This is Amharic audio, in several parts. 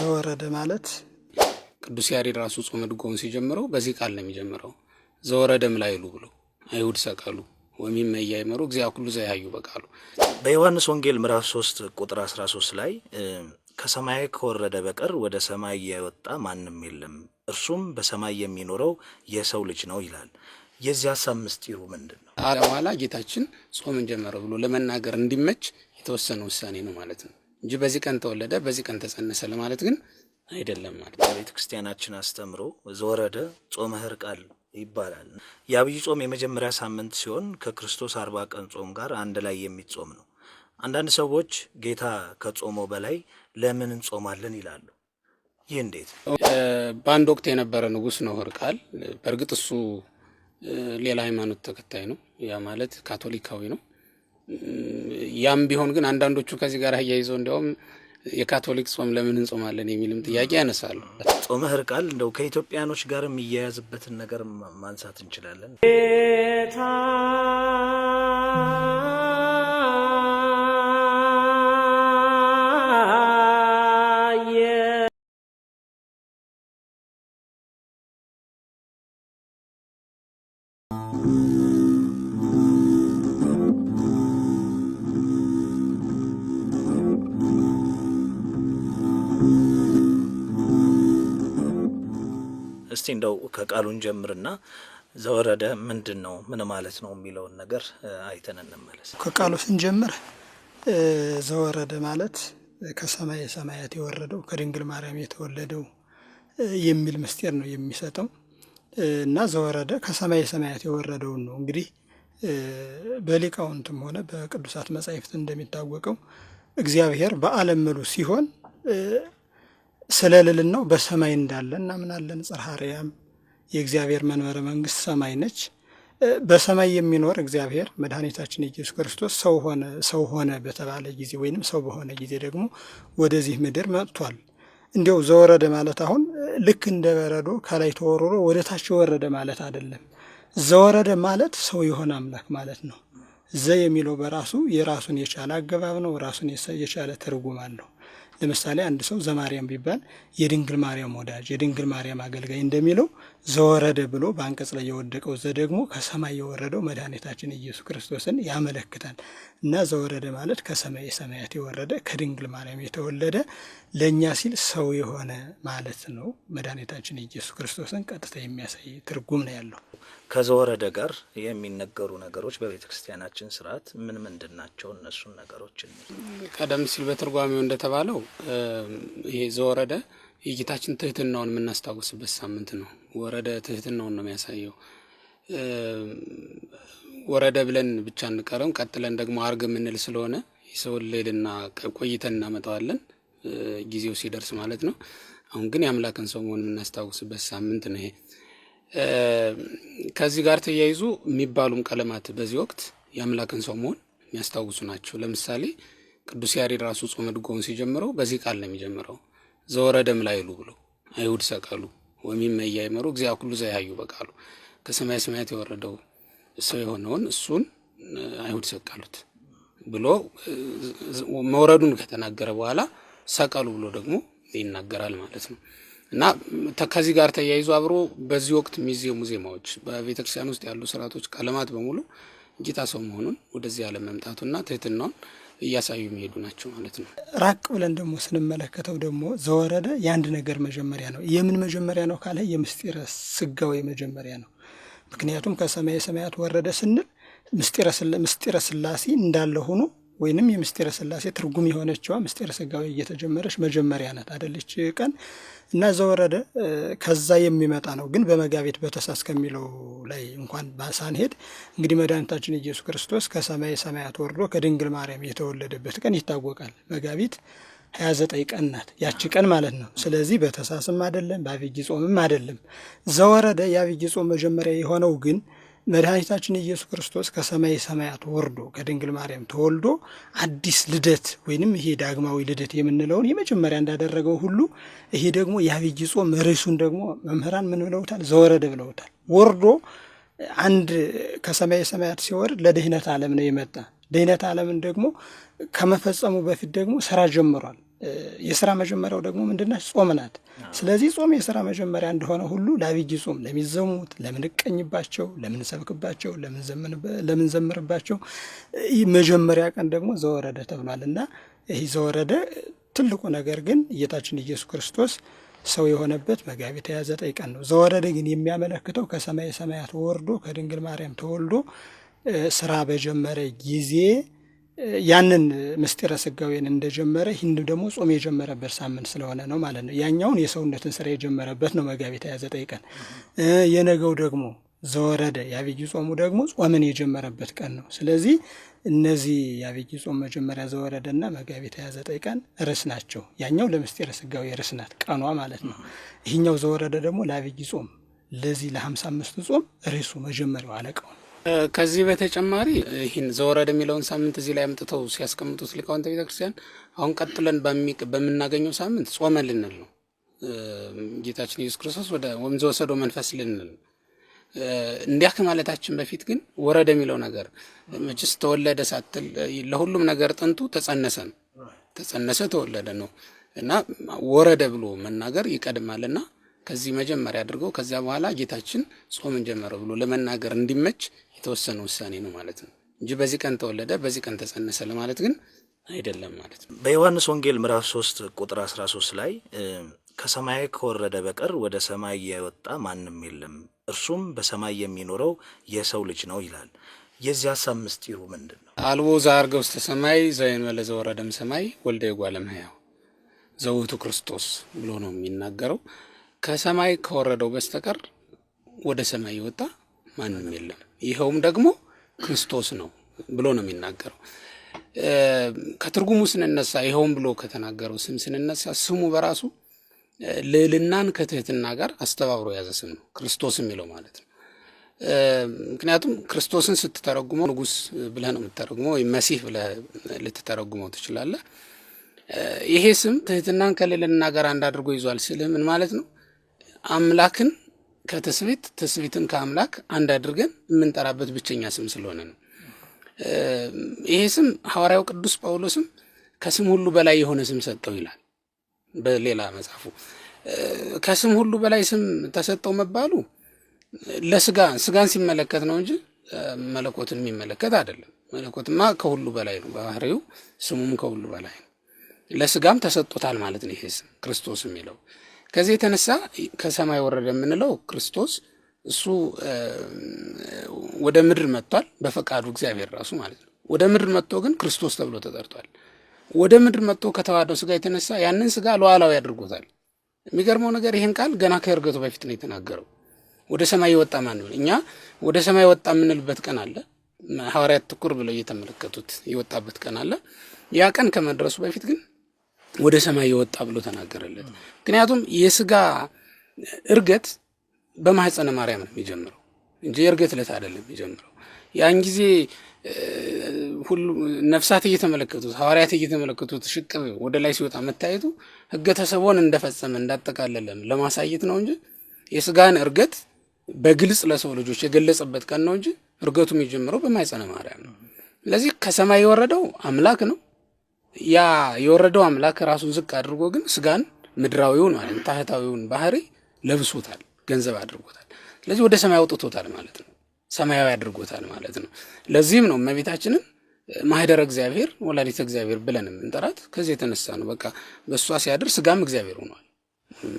ዘወረደ ማለት ቅዱስ ያሬድ ራሱ ጾመ ድጓውን ሲጀምረው በዚህ ቃል ነው የሚጀምረው። ዘወረደም ላይሉ ብሎ አይሁድ ሰቀሉ ወሚመ ያይመሩ እግዚአ ኩሉ ዘያዩ በቃሉ። በዮሐንስ ወንጌል ምዕራፍ 3 ቁጥር 13 ላይ ከሰማይ ከወረደ በቀር ወደ ሰማይ የወጣ ማንም የለም እርሱም በሰማይ የሚኖረው የሰው ልጅ ነው ይላል። የዚህ ሐሳብ ምስጢሩ ምንድነው? በኋላ ጌታችን ጾምን ጀመረ ብሎ ለመናገር እንዲመች የተወሰነ ውሳኔ ነው ማለት ነው እንጂ በዚህ ቀን ተወለደ በዚህ ቀን ተጸነሰ ለማለት ግን አይደለም ማለት ነው። ቤተ ክርስቲያናችን አስተምሮ ዘወረደ ጾመ ሕርቃል ይባላል። የአብይ ጾም የመጀመሪያ ሳምንት ሲሆን ከክርስቶስ 40 ቀን ጾም ጋር አንድ ላይ የሚጾም ነው። አንዳንድ ሰዎች ጌታ ከጾመው በላይ ለምን እንጾማለን ይላሉ። ይህ እንዴት? በአንድ ወቅት የነበረ ንጉስ ነው ሕርቃል። በእርግጥ እሱ ሌላ ሃይማኖት ተከታይ ነው፣ ያ ማለት ካቶሊካዊ ነው። ያም ቢሆን ግን አንዳንዶቹ ከዚህ ጋር አያይዘው እንደውም የካቶሊክ ጾም ለምን እንጾማለን የሚልም ጥያቄ ያነሳሉ። ጾመ ሕርቃል እንደው ከኢትዮጵያኖች ጋር የሚያያዝበትን ነገር ማንሳት እንችላለን። እስቲ እንደው ከቃሉን ጀምርና ዘወረደ ምንድነው ምን ማለት ነው የሚለውን ነገር አይተን እንመለስ። ከቃሉ ስንጀምር ዘወረደ ማለት ከሰማይ ሰማያት የወረደው ከድንግል ማርያም የተወለደው የሚል ምስጢር ነው የሚሰጠው እና ዘወረደ ከሰማይ ሰማያት የወረደው ነው። እንግዲህ በሊቃውንትም ሆነ በቅዱሳት መጻሕፍት እንደሚታወቀው እግዚአብሔር በዓለም ሙሉ ሲሆን ስለልልናው በሰማይ እንዳለ እናምናለን። ጽርሐ አርያም የእግዚአብሔር መንበረ መንግስት ሰማይ ነች። በሰማይ የሚኖር እግዚአብሔር መድኃኒታችን ኢየሱስ ክርስቶስ ሰው ሆነ በተባለ ጊዜ ወይንም ሰው በሆነ ጊዜ ደግሞ ወደዚህ ምድር መጥቷል። እንዲያው ዘወረደ ማለት አሁን ልክ እንደ በረዶ ከላይ ተወርሮ ወደ ታች ወረደ ማለት አይደለም። ዘወረደ ማለት ሰው የሆነ አምላክ ማለት ነው። ዘ የሚለው በራሱ የራሱን የቻለ አገባብ ነው፣ ራሱን የቻለ ትርጉም አለው። ለምሳሌ አንድ ሰው ዘማርያም ቢባል የድንግል ማርያም ወዳጅ የድንግል ማርያም አገልጋይ እንደሚለው ዘወረደ ብሎ በአንቀጽ ላይ የወደቀው ዘ ደግሞ ከሰማይ የወረደው መድኃኒታችን ኢየሱስ ክርስቶስን ያመለክታል እና ዘወረደ ማለት ከሰማይ ሰማያት የወረደ ከድንግል ማርያም የተወለደ ለእኛ ሲል ሰው የሆነ ማለት ነው። መድኃኒታችን ኢየሱስ ክርስቶስን ቀጥታ የሚያሳይ ትርጉም ነው ያለው። ከዘወረደ ጋር የሚነገሩ ነገሮች በቤተ ክርስቲያናችን ስርዓት ምን ምንድን ናቸው? እነሱን ነገሮች ቀደም ሲል በትርጓሜው እንደተባለው ይሄ ዘወረደ የጌታችን ትህትናውን የምናስታውስበት ሳምንት ነው። ወረደ ትህትናውን ነው የሚያሳየው። ወረደ ብለን ብቻ እንቀረም ቀጥለን ደግሞ አርግ የምንል ስለሆነ የሰውን ልዕልና ቆይተን እናመጣዋለን ጊዜው ሲደርስ ማለት ነው። አሁን ግን የአምላክን ሰው መሆን የምናስታውስበት ሳምንት ነው ይሄ። ከዚህ ጋር ተያይዞ የሚባሉም ቀለማት በዚህ ወቅት የአምላክን ሰው መሆን የሚያስታውሱ ናቸው። ለምሳሌ ቅዱስ ያሬድ ራሱ ጾመ ድጓውን ሲጀምረው በዚህ ቃል ነው የሚጀምረው። ዘወረደም ላይሉ ብሎ አይሁድ ሰቀሉ ወሚመ ያይመሩ እግዚአ ኩሉ ዘያዩ በቃሉ። ከሰማይ ሰማያት የወረደው ሰው የሆነውን እሱን አይሁድ ሰቀሉት ብሎ መውረዱን ከተናገረ በኋላ ሰቀሉ ብሎ ደግሞ ይናገራል ማለት ነው። እና ከዚህ ጋር ተያይዞ አብሮ በዚህ ወቅት የሚዜሙ ዜማዎች በቤተክርስቲያን ውስጥ ያሉ ስርዓቶች ቀለማት በሙሉ ጌታ ሰው መሆኑን ወደዚህ ዓለም መምጣቱና ትህትናውን እያሳዩ የሚሄዱ ናቸው ማለት ነው። ራቅ ብለን ደግሞ ስንመለከተው ደግሞ ዘወረደ የአንድ ነገር መጀመሪያ ነው። የምን መጀመሪያ ነው ካለ የምስጢረ ስጋዌ መጀመሪያ ነው። ምክንያቱም ከሰማይ ሰማያት ወረደ ስንል ምስጢረ ስላሴ እንዳለ ሆኖ ወይንም የምስጢረ ስላሴ ትርጉም የሆነችዋ ምስጢረ ስጋዌ እየተጀመረች መጀመሪያ ናት አይደለች ቀን እና ዘወረደ ከዛ የሚመጣ ነው። ግን በመጋቢት በተሳስ ከሚለው ላይ እንኳን ሳንሄድ እንግዲህ መድኃኒታችን ኢየሱስ ክርስቶስ ከሰማይ ሰማያት ወርዶ ከድንግል ማርያም የተወለደበት ቀን ይታወቃል። መጋቢት 29 ቀን ናት ያቺ ቀን ማለት ነው። ስለዚህ በተሳስም አይደለም በአብይ ጾምም አይደለም። ዘወረደ የአብይ ጾም መጀመሪያ የሆነው ግን መድኃኒታችን ኢየሱስ ክርስቶስ ከሰማይ ሰማያት ወርዶ ከድንግል ማርያም ተወልዶ አዲስ ልደት ወይንም ይሄ ዳግማዊ ልደት የምንለውን የመጀመሪያ እንዳደረገው ሁሉ ይሄ ደግሞ የአብይ ጾም ርዕሱን ደግሞ መምህራን ምን ብለውታል? ዘወረደ ብለውታል። ወርዶ አንድ ከሰማይ ሰማያት ሲወርድ ለድህነት ዓለም ነው የመጣ። ድህነት ዓለምን ደግሞ ከመፈጸሙ በፊት ደግሞ ስራ ጀምሯል። የሥራ መጀመሪያው ደግሞ ምንድነው? ጾም ናት። ስለዚህ ጾም የሥራ መጀመሪያ እንደሆነ ሁሉ ለአብይ ጾም ለሚዘሙት፣ ለምንቀኝባቸው፣ ለምንሰብክባቸው፣ ለምንዘምርባቸው መጀመሪያ ቀን ደግሞ ዘወረደ ተብሏልና ይህ ዘወረደ ትልቁ ነገር ግን ጌታችን ኢየሱስ ክርስቶስ ሰው የሆነበት መጋቢት 29 ቀን ነው። ዘወረደ ግን የሚያመለክተው ከሰማይ ሰማያት ወርዶ ከድንግል ማርያም ተወልዶ ስራ በጀመረ ጊዜ ያንን ምስጢረ ሥጋዌን እንደጀመረ ይህን ደግሞ ጾም የጀመረበት ሳምንት ስለሆነ ነው ማለት ነው። ያኛውን የሰውነትን ስራ የጀመረበት ነው መጋቢት 29 ቀን። የነገው ደግሞ ዘወረደ የአብይ ጾሙ ደግሞ ጾምን የጀመረበት ቀን ነው። ስለዚህ እነዚህ የአብይ ጾም መጀመሪያ ዘወረደና መጋቢት 29 ቀን ርዕስ ናቸው። ያኛው ለምስጢረ ሥጋዌ ርዕስ ናት ቀኗ ማለት ነው። ይህኛው ዘወረደ ደግሞ ለአብይ ጾም ለዚህ ለ55 ጾም ርዕሱ መጀመሪያው አለቃው። ከዚህ በተጨማሪ ይህን ዘወረደ የሚለውን ሳምንት እዚህ ላይ አምጥተው ሲያስቀምጡት ሊቃውንተ ቤተክርስቲያን አሁን ቀጥለን በምናገኘው ሳምንት ጾመ ልንል ነው። ጌታችን ኢየሱስ ክርስቶስ ወደ ወንዝ ወሰዶ መንፈስ ልንል ነው። እንዲያ ከማለታችን በፊት ግን ወረደ የሚለው ነገር መቼስ ተወለደ ሳትል ለሁሉም ነገር ጥንቱ ተጸነሰ ነው። ተጸነሰ ተወለደ ነው እና ወረደ ብሎ መናገር ይቀድማልና ከዚህ መጀመሪያ አድርገው ከዚያ በኋላ ጌታችን ጾምን ጀመረ ብሎ ለመናገር እንዲመች የተወሰነ ውሳኔ ነው ማለት ነው እንጂ በዚህ ቀን ተወለደ በዚህ ቀን ተጸነሰ ለማለት ግን አይደለም ማለት ነው። በዮሐንስ ወንጌል ምዕራፍ 3 ቁጥር 13 ላይ ከሰማይ ከወረደ በቀር ወደ ሰማይ የወጣ ማንም የለም እርሱም በሰማይ የሚኖረው የሰው ልጅ ነው ይላል። የዚህ ሐሳብ ምስጢሩ ምንድን ነው? አልቦ ዘዐርገ ውስተ ሰማይ ዘእንበለ ዘወረደም ሰማይ ወልደ እጓለ እመሕያው ዘውእቱ ክርስቶስ ብሎ ነው የሚናገረው። ከሰማይ ከወረደው በስተቀር ወደ ሰማይ የወጣ ማንም የለም ይኸውም ደግሞ ክርስቶስ ነው ብሎ ነው የሚናገረው። ከትርጉሙ ስንነሳ ይኸውም ብሎ ከተናገረው ስም ስንነሳ ስሙ በራሱ ልዕልናን ከትህትና ጋር አስተባብሮ የያዘ ስም ነው ክርስቶስ የሚለው ማለት ነው። ምክንያቱም ክርስቶስን ስትተረጉመው ንጉሥ ብለህ ነው የምትተረጉመው ወይም መሲህ ብለህ ልትተረጉመው ትችላለህ። ይሄ ስም ትህትናን ከልዕልና ጋር አንድ አድርጎ ይዟል ስልህ ምን ማለት ነው? አምላክን ከትስብእት ትስብእትን ከአምላክ አንድ አድርገን የምንጠራበት ብቸኛ ስም ስለሆነ ነው። ይሄ ስም ሐዋርያው ቅዱስ ጳውሎስም ከስም ሁሉ በላይ የሆነ ስም ሰጠው ይላል በሌላ መጽሐፉ። ከስም ሁሉ በላይ ስም ተሰጠው መባሉ ስጋን ሲመለከት ነው እንጂ መለኮትን የሚመለከት አይደለም። መለኮትማ ከሁሉ በላይ ነው ባህሪው፣ ስሙም ከሁሉ በላይ ነው። ለስጋም ተሰጥቶታል ማለት ነው ይሄ ስም ክርስቶስ የሚለው። ከዚህ የተነሳ ከሰማይ ወረደ የምንለው ክርስቶስ እሱ ወደ ምድር መጥቷል በፈቃዱ እግዚአብሔር ራሱ ማለት ነው። ወደ ምድር መጥቶ ግን ክርስቶስ ተብሎ ተጠርቷል። ወደ ምድር መጥቶ ከተዋህደው ስጋ የተነሳ ያንን ስጋ ሉዓላዊ አድርጎታል። የሚገርመው ነገር ይሄን ቃል ገና ከእርገቱ በፊት ነው የተናገረው። ወደ ሰማይ የወጣ ማን ነው? እኛ ወደ ሰማይ ወጣ የምንልበት ቀን አለ። ሐዋርያት ትኩር ብለው እየተመለከቱት የወጣበት ቀን አለ። ያ ቀን ከመድረሱ በፊት ግን ወደ ሰማይ የወጣ ብሎ ተናገረለት። ምክንያቱም የስጋ እርገት በማህፀነ ማርያም ነው የሚጀምረው እንጂ የእርገት ዕለት አይደለም የሚጀምረው። ያን ጊዜ ሁሉ ነፍሳት እየተመለከቱት ሐዋርያት እየተመለከቱት ሽቅብ ወደ ላይ ሲወጣ መታየቱ ሕገ ተሰቦን እንደፈጸመ እንዳጠቃለለም ለማሳየት ነው እንጂ የስጋን እርገት በግልጽ ለሰው ልጆች የገለጸበት ቀን ነው እንጂ እርገቱ የሚጀምረው በማህፀነ ማርያም ነው። ስለዚህ ከሰማይ የወረደው አምላክ ነው። ያ የወረደው አምላክ ራሱን ዝቅ አድርጎ ግን ስጋን ምድራዊውን ማለት ታህታዊውን ባህሪ ለብሶታል፣ ገንዘብ አድርጎታል። ስለዚህ ወደ ሰማይ አውጥቶታል ማለት ነው፣ ሰማያዊ አድርጎታል ማለት ነው። ለዚህም ነው እመቤታችንን ማህደረ እግዚአብሔር ወላዲተ እግዚአብሔር ብለን የምንጠራት ከዚህ የተነሳ ነው። በቃ በእሷ ሲያድር ስጋም እግዚአብሔር ሆኗል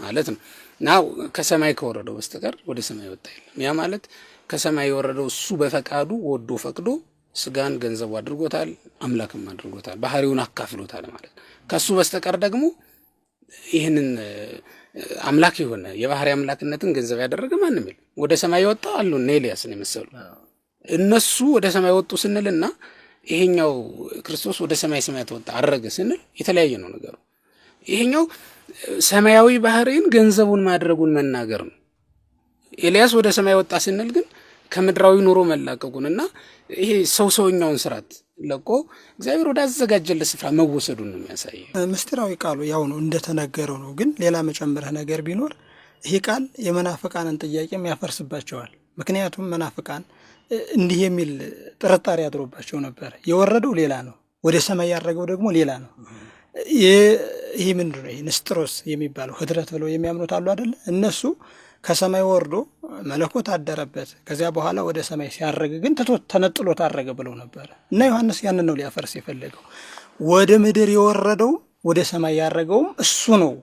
ማለት ነው። ናው ከሰማይ ከወረደው በስተቀር ወደ ሰማይ ወጣ የለም። ያ ማለት ከሰማይ የወረደው እሱ በፈቃዱ ወዶ ፈቅዶ ስጋን ገንዘቡ አድርጎታል፣ አምላክም አድርጎታል፣ ባህሪውን አካፍሎታል ማለት ነው። ከሱ በስተቀር ደግሞ ይህንን አምላክ የሆነ የባህሪ አምላክነትን ገንዘብ ያደረገ ማንም የለም። ወደ ሰማይ ወጣ አሉ እነ ኤልያስን የመሰሉ እነሱ ወደ ሰማይ ወጡ ስንልና ይሄኛው ክርስቶስ ወደ ሰማይ ሰማያት ወጣ አረገ ስንል የተለያየ ነው ነገሩ። ይሄኛው ሰማያዊ ባህሪን ገንዘቡን ማድረጉን መናገር ነው። ኤልያስ ወደ ሰማይ ወጣ ስንል ግን ከምድራዊ ኑሮ መላቀቁንና ይሄ ሰውኛውን ስራት ለቆ እግዚአብሔር ወደ አዘጋጀለት ስፍራ መወሰዱን ነው የሚያሳየው። ምስጢራዊ ቃሉ ያው ነው እንደተነገረው ነው። ግን ሌላ መጨመርህ ነገር ቢኖር ይሄ ቃል የመናፍቃንን ጥያቄም ያፈርስባቸዋል። ምክንያቱም መናፍቃን እንዲህ የሚል ጥርጣሬ አድሮባቸው ነበር። የወረደው ሌላ ነው፣ ወደ ሰማይ ያረገው ደግሞ ሌላ ነው። ይህ ምንድን ነው? ይህ ንስጥሮስ የሚባለው ህድረት ብለው የሚያምኑት አሉ አይደለ? እነሱ ከሰማይ ወርዶ መለኮት አደረበት፣ ከዚያ በኋላ ወደ ሰማይ ሲያረግ ግን ተነጥሎ ታረገ ብለው ነበር። እና ዮሐንስ ያንን ነው ሊያፈርስ የፈለገው። ወደ ምድር የወረደው ወደ ሰማይ ያረገውም እሱ ነው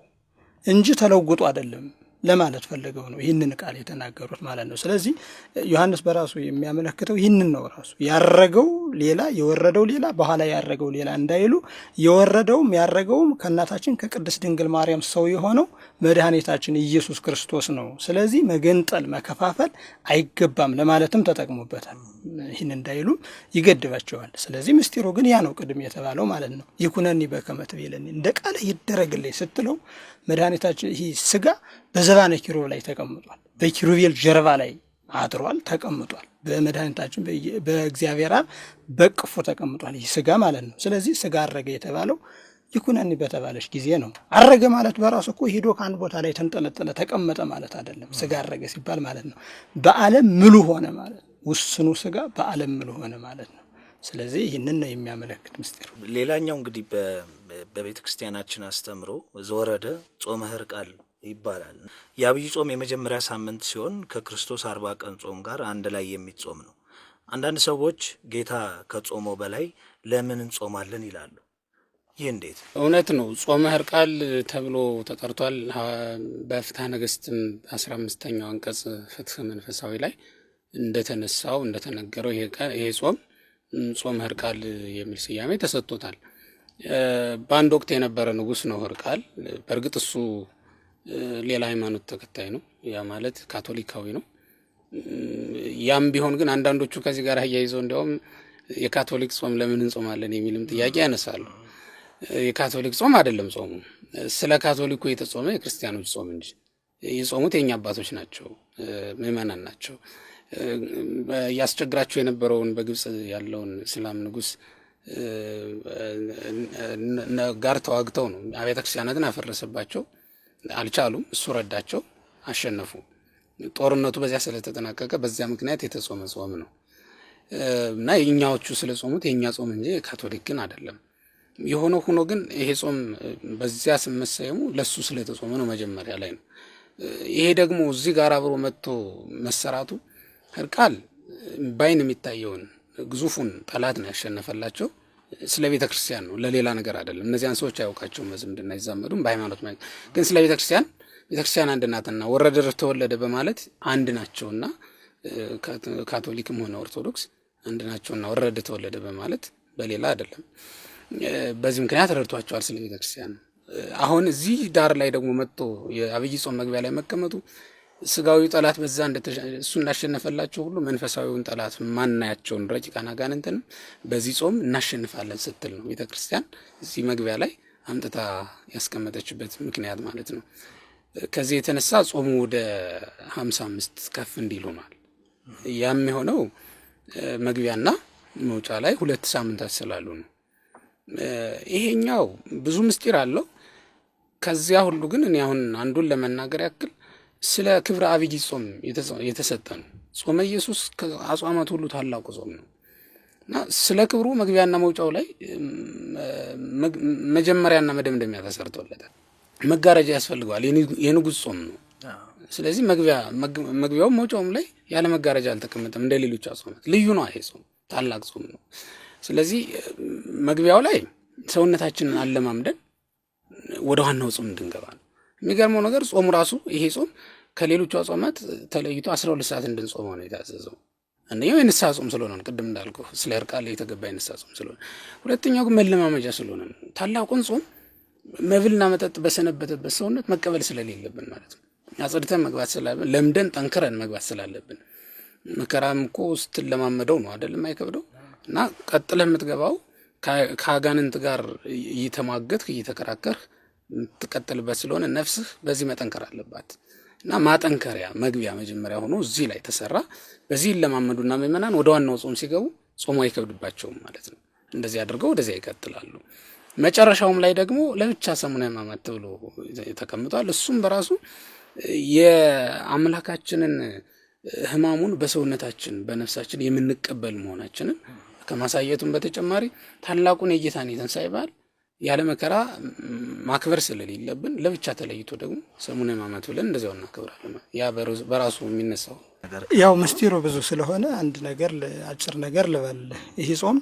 እንጂ ተለውጦ አይደለም ለማለት ፈልገው ነው ይህንን ቃል የተናገሩት ማለት ነው። ስለዚህ ዮሐንስ በራሱ የሚያመለክተው ይህንን ነው። ራሱ ያረገው ሌላ የወረደው ሌላ በኋላ ያረገው ሌላ እንዳይሉ የወረደውም ያረገውም ከእናታችን ከቅድስት ድንግል ማርያም ሰው የሆነው መድኃኒታችን ኢየሱስ ክርስቶስ ነው። ስለዚህ መገንጠል መከፋፈል አይገባም ለማለትም ተጠቅሞበታል። ይህን እንዳይሉም ይገድባቸዋል። ስለዚህ ምስጢሩ ግን ያ ነው ቅድም የተባለው ማለት ነው። ይኩነኒ በከመ ትቤለኒ እንደ ቃል ይደረግልኝ ስትለው መድኃኒታችን ይህ ስጋ በዘባነ ኪሩብ ላይ ተቀምጧል። በኪሩቤል ጀርባ ላይ አድሯል፣ ተቀምጧል። በመድኃኒታችን በእግዚአብሔር አብ በቅፎ ተቀምጧል ይህ ስጋ ማለት ነው። ስለዚህ ስጋ አረገ የተባለው ይኩነኒ በተባለች ጊዜ ነው። አረገ ማለት በራሱ እኮ ሄዶ ከአንድ ቦታ ላይ ተንጠለጠለ ተቀመጠ ማለት አይደለም። ስጋ አረገ ሲባል ማለት ነው በዓለም ምሉ ሆነ ማለት ነው። ውስኑ ስጋ በዓለም ምሉ ሆነ ማለት ነው። ስለዚህ ይህንን ነው የሚያመለክት ምስጢሩ። ሌላኛው እንግዲህ በቤተ ክርስቲያናችን አስተምሮ ዘወረደ ጾመ ሕርቃል ይባላል። የአብይ ጾም የመጀመሪያ ሳምንት ሲሆን ከክርስቶስ 40 ቀን ጾም ጋር አንድ ላይ የሚጾም ነው። አንዳንድ ሰዎች ጌታ ከጾመው በላይ ለምን እንጾማለን ይላሉ። ይህ እንዴት? እውነት ነው። ጾመ ሕርቃል ተብሎ ተጠርቷል። በፍትሐ ነገሥትም 15ኛው አንቀጽ ፍትሐ መንፈሳዊ ላይ እንደተነሳው እንደተነገረው ይሄ ጾም ጾመ ሕርቃል የሚል ስያሜ ተሰጥቶታል። በአንድ ወቅት የነበረ ንጉሥ ነው ሕርቃል። በእርግጥ እሱ ሌላ ሃይማኖት ተከታይ ነው፣ ያ ማለት ካቶሊካዊ ነው። ያም ቢሆን ግን አንዳንዶቹ ከዚህ ጋር አያይዘው እንዲያውም የካቶሊክ ጾም ለምን እንጾማለን የሚልም ጥያቄ ያነሳሉ። የካቶሊክ ጾም አይደለም ጾሙ፣ ስለ ካቶሊኩ የተጾመ የክርስቲያኖች ጾም እንጂ የጾሙት የኛ አባቶች ናቸው፣ ምዕመናን ናቸው። ያስቸግራቸው የነበረውን በግብጽ ያለውን እስላም ንጉሥ ጋር ተዋግተው ነው አብያተ ክርስቲያናትን አፈረሰባቸው። አልቻሉም። እሱ ረዳቸው፣ አሸነፉ። ጦርነቱ በዚያ ስለተጠናቀቀ በዚያ ምክንያት የተጾመ ጾም ነው እና የኛዎቹ ስለ ጾሙት የኛ ጾም እንጂ ካቶሊክ ግን አይደለም። የሆነ ሆኖ ግን ይሄ ጾም በዚያ ስም መሰየሙ ለሱ ስለተጾመ ነው መጀመሪያ ላይ ነው። ይሄ ደግሞ እዚህ ጋር አብሮ መጥቶ መሰራቱ ሕርቃል ባይን የሚታየውን ግዙፉን ጠላት ነው ያሸነፈላቸው። ስለ ቤተ ክርስቲያን ነው፣ ለሌላ ነገር አይደለም። እነዚያን ሰዎች አያውቃቸውም፣ በዝምድና አይዛመዱም፣ በሃይማኖት ግን ስለ ቤተ ክርስቲያን አንድ ናትና ወረደ ተወለደ በማለት አንድ ናቸውና ካቶሊክም ሆነ ኦርቶዶክስ አንድ ናቸውና ወረደ ተወለደ በማለት በሌላ አይደለም። በዚህ ምክንያት ረድቷቸዋል ስለ ቤተ ክርስቲያን። አሁን እዚህ ዳር ላይ ደግሞ መጥቶ የአብይ ጾም መግቢያ ላይ መቀመጡ ስጋዊ ጠላት በዛ እሱ እንዳሸነፈላቸው ሁሉ መንፈሳዊውን ጠላት ማናያቸውን ረቂቃን አጋንንትን በዚህ ጾም እናሸንፋለን ስትል ነው ቤተክርስቲያን እዚህ መግቢያ ላይ አምጥታ ያስቀመጠችበት ምክንያት ማለት ነው። ከዚህ የተነሳ ጾሙ ወደ 55 ከፍ እንዲል ሆኗል። ያም የሆነው መግቢያና መውጫ ላይ 2 ሳምንታት ስላሉ ነው። ይሄኛው ብዙ ምስጢር አለው። ከዚያ ሁሉ ግን እኔ አሁን አንዱን ለመናገር ያክል ስለ ክብረ አብይ ጾም የተሰጠ ነው። ጾመ ኢየሱስ ከአጽዋማት ሁሉ ታላቁ ጾም ነው እና ስለ ክብሩ መግቢያና መውጫው ላይ መጀመሪያና መደምደሚያ ተሰርቶለታል። መጋረጃ ያስፈልገዋል። የንጉሥ ጾም ነው። ስለዚህ መግቢያውም መውጫውም ላይ ያለ መጋረጃ አልተቀመጠም። እንደ ሌሎች አጽዋማት ልዩ ነው። ይሄ ጾም ታላቅ ጾም ነው። ስለዚህ መግቢያው ላይ ሰውነታችንን አለማምደን ወደ ዋናው ጾም እንድንገባ ነው። የሚገርመው ነገር ጾሙ ራሱ ይሄ ጾም ከሌሎቹ አጽዋማት ተለይቶ 12 ሰዓት እንድንጾመው ነው የታዘዘው። አንደኛው የንስሐ ጾም ስለሆነ ነው፣ ቅድም እንዳልኩ ስለ ሕርቃል የተገባ የንስሐ ጾም ስለሆነ፣ ሁለተኛው ግን መለማመጃ ስለሆነ ነው። ታላቁን ጾም መብልና መጠጥ በሰነበተበት ሰውነት መቀበል ስለሌለብን ማለት ነው። አጽድተን መግባት ስላለብን፣ ለምደን ጠንክረን መግባት ስላለብን። መከራም እኮ ስትለማመደው ነው አይደለም አይከብደው እና ቀጥለህ የምትገባው ከአጋንንት ጋር እየተሟገትክ እየተከራከርህ የምትቀጥልበት ስለሆነ ነፍስህ በዚህ መጠንከር አለባት እና ማጠንከሪያ መግቢያ መጀመሪያ ሆኖ እዚህ ላይ ተሰራ። በዚህ ለማመዱና ምእመናን ወደ ዋናው ጾም ሲገቡ ጾሙ አይከብድባቸውም ማለት ነው። እንደዚህ አድርገው ወደዚያ ይቀጥላሉ። መጨረሻውም ላይ ደግሞ ለብቻ ሰሙነ ሕማማት ተብሎ ተቀምጧል። እሱም በራሱ የአምላካችንን ሕማሙን በሰውነታችን በነፍሳችን የምንቀበል መሆናችንን ከማሳየቱም በተጨማሪ ታላቁን የጌታን የትንሣኤ በዓል ያለ መከራ ማክበር ስለሌለብን ለብቻ ተለይቶ ደግሞ ሰሙነ ሕማማት ብለን እንደዚያው እናከብራለን። ያ በራሱ የሚነሳው ያው ምስጢሩ ብዙ ስለሆነ አንድ ነገር አጭር ነገር ልበል። ይህ ጾም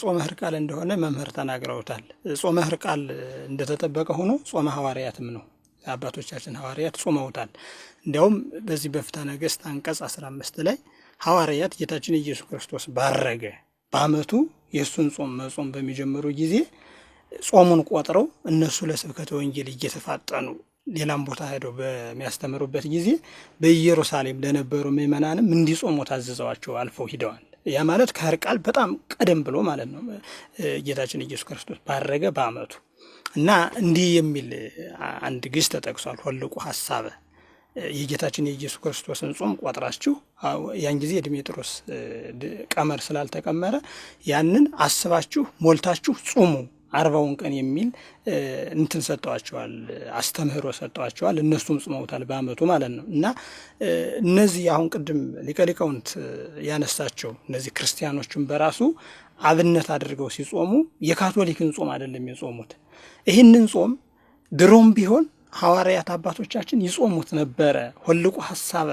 ጾመ ሕርቃል እንደሆነ መምህር ተናግረውታል። ጾመ ሕርቃል እንደተጠበቀ ሆኖ ጾመ ሐዋርያትም ነው። አባቶቻችን ሐዋርያት ጾመውታል። እንዲያውም በዚህ በፍትሐ ነገሥት አንቀጽ 15 ላይ ሐዋርያት ጌታችን ኢየሱስ ክርስቶስ ባረገ በዓመቱ የእሱን ጾም መጾም በሚጀምሩ ጊዜ ጾሙን ቆጥረው እነሱ ለስብከተ ወንጌል እየተፋጠኑ ሌላም ቦታ ሄደው በሚያስተምሩበት ጊዜ በኢየሩሳሌም ለነበሩ ምእመናንም እንዲጾሙ ታዘዘዋቸው አልፈው ሂደዋል። ያ ማለት ከሕርቃል በጣም ቀደም ብሎ ማለት ነው። ጌታችን ኢየሱስ ክርስቶስ ባረገ በዓመቱ እና እንዲህ የሚል አንድ ግስ ተጠቅሷል። ሆልቁ ሐሳበ የጌታችን የኢየሱስ ክርስቶስን ጾም ቆጥራችሁ ያን ጊዜ ዲሜጥሮስ ቀመር ስላልተቀመረ ያንን አስባችሁ ሞልታችሁ ጾሙ 40ውን ቀን የሚል እንትን ሰጠዋቸዋል፣ አስተምህሮ ሰጠዋቸዋል። እነሱም ጾመውታል በዓመቱ ማለት ነው። እና እነዚህ አሁን ቅድም ሊቀ ሊቃውንት ያነሳቸው እነዚህ ክርስቲያኖችን በራሱ አብነት አድርገው ሲጾሙ የካቶሊክን ጾም አይደለም የጾሙት። ይህንን ጾም ድሮም ቢሆን ሐዋርያት አባቶቻችን ይጾሙት ነበረ። ሆልቁ ሐሳብ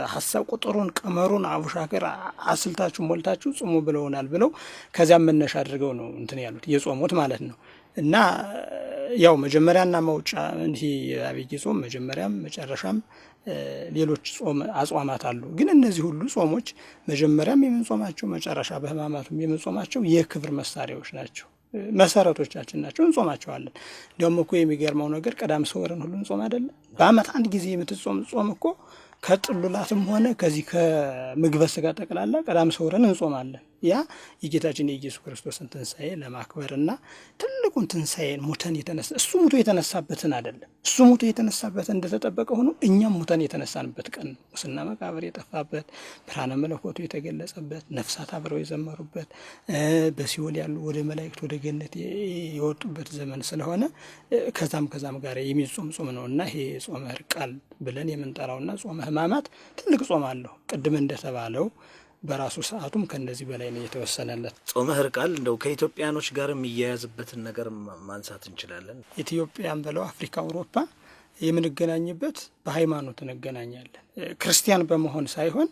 ቁጥሩን ቀመሩን አቡሻክር አስልታችሁ ሞልታችሁ ጾሙ ብለውናል ብለው ከዚያም መነሻ አድርገው ነው እንትን ያሉት የጾሙት ማለት ነው። እና ያው መጀመሪያና መውጫ እንዲህ አብይ ጾም መጀመሪያም መጨረሻም ሌሎች ጾም አጽዋማት አሉ። ግን እነዚህ ሁሉ ጾሞች መጀመሪያም የምንጾማቸው መጨረሻ በሕማማቱም የምንጾማቸው የክብር መሳሪያዎች ናቸው፣ መሰረቶቻችን ናቸው። እንጾማቸዋለን። እንዲያውም እኮ የሚገርመው ነገር ቀዳም ሰወርን ሁሉ እንጾም አይደለም። በዓመት አንድ ጊዜ የምትጾም ጾም እኮ ከጥሉላትም ሆነ ከዚህ ከምግበ ሥጋ ጠቅላላ ቀዳም ሰወርን እንጾማለን። ያ የጌታችን የኢየሱስ ክርስቶስን ትንሣኤ ለማክበርና ትልቁን ትንሣኤን ሙተን የተነሳ እሱ ሙቶ የተነሳበትን አይደለም። እሱ ሙቶ የተነሳበትን እንደተጠበቀ ሆኖ እኛም ሙተን የተነሳንበት ቀን ነው። ሙስና መቃብር የጠፋበት፣ ብርሃነ መለኮቱ የተገለጸበት፣ ነፍሳት አብረው የዘመሩበት፣ በሲኦል ያሉ ወደ መላእክት ወደ ገነት የወጡበት ዘመን ስለሆነ ከዛም ጋር የሚጾም ጾም ነው እና ይሄ ጾመ ሕርቃል ብለን የምንጠራውና ጾመ ሕማማት ትልቅ ጾም አለው። ቅድም እንደተባለው በራሱ ሰዓቱም ከነዚህ በላይ ነው የተወሰነለት። ጾመ ሕርቃል እንደው ከኢትዮጵያኖች ጋር የሚያያዝበትን ነገር ማንሳት እንችላለን። ኢትዮጵያን ብለው አፍሪካ፣ አውሮፓ የምንገናኝበት በሃይማኖት እንገናኛለን። ክርስቲያን በመሆን ሳይሆን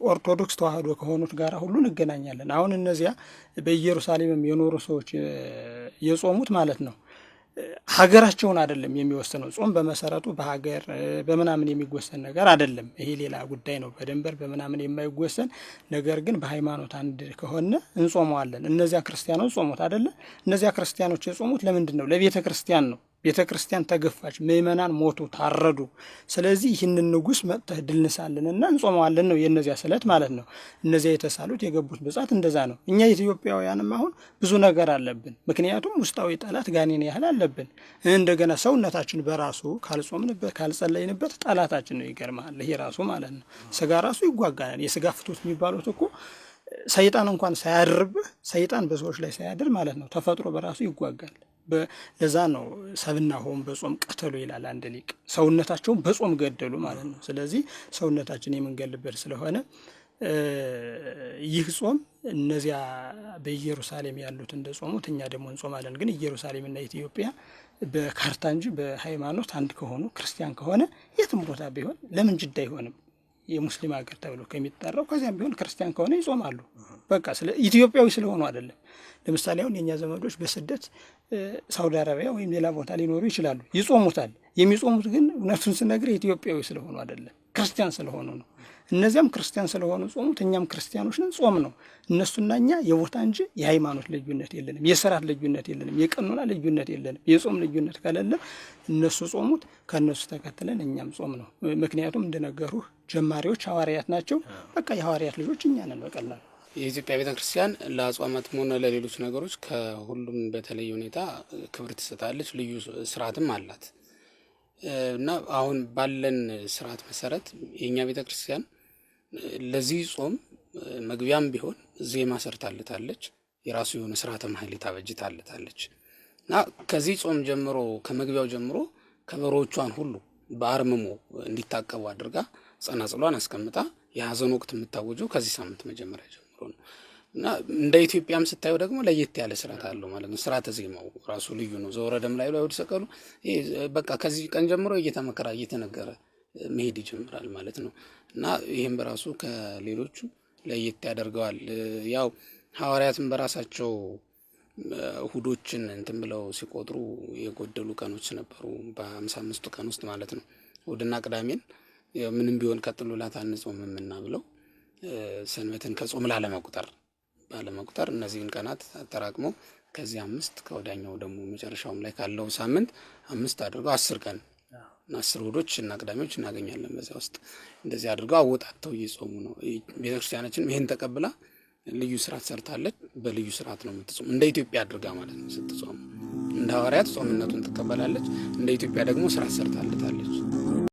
ኦርቶዶክስ ተዋህዶ ከሆኑት ጋር ሁሉ እንገናኛለን። አሁን እነዚያ በኢየሩሳሌምም የኖሩ ሰዎች የጾሙት ማለት ነው ሀገራቸውን አይደለም የሚወሰነው። ጾም በመሰረቱ በሀገር በምናምን የሚወሰን ነገር አይደለም። ይሄ ሌላ ጉዳይ ነው፣ በድንበር በምናምን የማይወሰን ነገር ግን በሃይማኖት አንድ ከሆነ እንጾመዋለን። እነዚያ ክርስቲያኖች ጾሙት አይደለ? እነዚያ ክርስቲያኖች የጾሙት ለምንድን ነው? ለቤተ ክርስቲያን ነው። ቤተ ክርስቲያን ተገፋች፣ ምእመናን ሞቱ፣ ታረዱ። ስለዚህ ይህንን ንጉሥ መጥተህ ድል ንሳልንና እንጾመዋለን ነው የእነዚያ ስለት ማለት ነው። እነዚያ የተሳሉት የገቡት ብጻት እንደዛ ነው። እኛ ኢትዮጵያውያንም አሁን ብዙ ነገር አለብን። ምክንያቱም ውስጣዊ ጠላት ጋኔን ያህል አለብን። እንደገና ሰውነታችን በራሱ ካልጾምንበት ካልጸለይንበት ጠላታችን ነው። ይገርማል። ይሄ ራሱ ማለት ነው ስጋ ራሱ ይጓጋናል። የስጋ ፍቶት የሚባሉት እኮ ሰይጣን እንኳን ሳያድርብህ ሰይጣን በሰዎች ላይ ሳያድር ማለት ነው ተፈጥሮ በራሱ ይጓጋል። ለዛ ነው ሰብና ሆም በጾም ቀተሉ ይላል አንድ ሊቅ። ሰውነታቸውን በጾም ገደሉ ማለት ነው። ስለዚህ ሰውነታችን የምንገልበት ስለሆነ ይህ ጾም እነዚያ በኢየሩሳሌም ያሉት እንደ ጾሙት እኛ ደግሞ እንጾማለን። ግን ኢየሩሳሌምና ኢትዮጵያ በካርታ እንጂ በሃይማኖት አንድ ከሆኑ ክርስቲያን ከሆነ የትም ቦታ ቢሆን ለምን ጅዳ አይሆንም? የሙስሊም ሀገር ተብሎ ከሚጠራው ከዚያም ቢሆን ክርስቲያን ከሆነ ይጾማሉ። በቃ ኢትዮጵያዊ ስለሆኑ አይደለም። ለምሳሌ አሁን የኛ ዘመዶች በስደት ሳውዲ አረቢያ ወይም ሌላ ቦታ ሊኖሩ ይችላሉ፣ ይጾሙታል። የሚጾሙት ግን እውነቱን ስነግር ኢትዮጵያዊ ስለሆኑ አይደለም፣ ክርስቲያን ስለሆኑ ነው። እነዚያም ክርስቲያን ስለሆኑ ጾሙት፣ እኛም ክርስቲያኖች ነን፣ ጾም ነው። እነሱና እኛ የቦታ እንጂ የሃይማኖት ልዩነት የለንም፣ የስርዓት ልዩነት የለንም፣ የቀኖና ልዩነት የለንም። የጾም ልዩነት ከሌለ እነሱ ጾሙት፣ ከእነሱ ተከትለን እኛም ጾም ነው። ምክንያቱም እንደነገሩህ ጀማሪዎች ሐዋርያት ናቸው። በቃ የሐዋርያት ልጆች እኛ ነን በቀላሉ። የኢትዮጵያ ቤተ ክርስቲያን ለአጽዋማትም ሆነ ለሌሎች ነገሮች ከሁሉም በተለየ ሁኔታ ክብር ትሰጣለች። ልዩ ስርዓትም አላት እና አሁን ባለን ስርዓት መሰረት የእኛ ቤተ ክርስቲያን ለዚህ ጾም መግቢያም ቢሆን ዜማ ሰርታለታለች፣ የራሱ የሆነ ስርዓተ ማህሌት አበጅታለታለች እና ከዚህ ጾም ጀምሮ ከመግቢያው ጀምሮ ከበሮቿን ሁሉ በአርምሞ እንዲታቀቡ አድርጋ ጸናጽሏን አስቀምጣ የሀዘን ወቅት የምታወጀው ከዚህ ሳምንት መጀመሪያ ጀምሮ ነው። እና እንደ ኢትዮጵያም ስታዩ ደግሞ ለየት ያለ ስርዓት አለው ማለት ነው። ስርዓተ ዜማው ራሱ ልዩ ነው። ዘወረደም ላይ አይሁድ ሰቀሉ በቃ ከዚህ ቀን ጀምሮ እየተመከረ እየተነገረ መሄድ ይጀምራል ማለት ነው። እና ይህም በራሱ ከሌሎቹ ለየት ያደርገዋል። ያው ሐዋርያትም በራሳቸው እሁዶችን እንትን ብለው ሲቆጥሩ የጎደሉ ቀኖች ነበሩ በ55ቱ ቀን ውስጥ ማለት ነው። እሁድና ቅዳሜን ምንም ቢሆን ቀጥሉላት አንጾምምና ብለው ሰንበትን ከጾም ባለመቁጠር እነዚህን ቀናት አጠራቅሞ ከዚህ 5 ከወዳኛው ደግሞ መጨረሻውም ላይ ካለው ሳምንት 5 አድርገው 10 ቀን እና 10 እሁዶች እና ቅዳሜዎች እናገኛለን። በዛ ውስጥ እንደዚህ አድርገው አወጣተው እየጾሙ ነው። ቤተክርስቲያናችን ይሄን ተቀብላ ልዩ ስርዓት ሰርታለች። በልዩ ስርዓት ነው የምትጾም እንደ ኢትዮጵያ አድርጋ ማለት ነው። ስትጾም እንደ ሐዋርያት ጾምነቱን ትቀበላለች፣ እንደ ኢትዮጵያ ደግሞ ስርዓት ሰርታለታለች።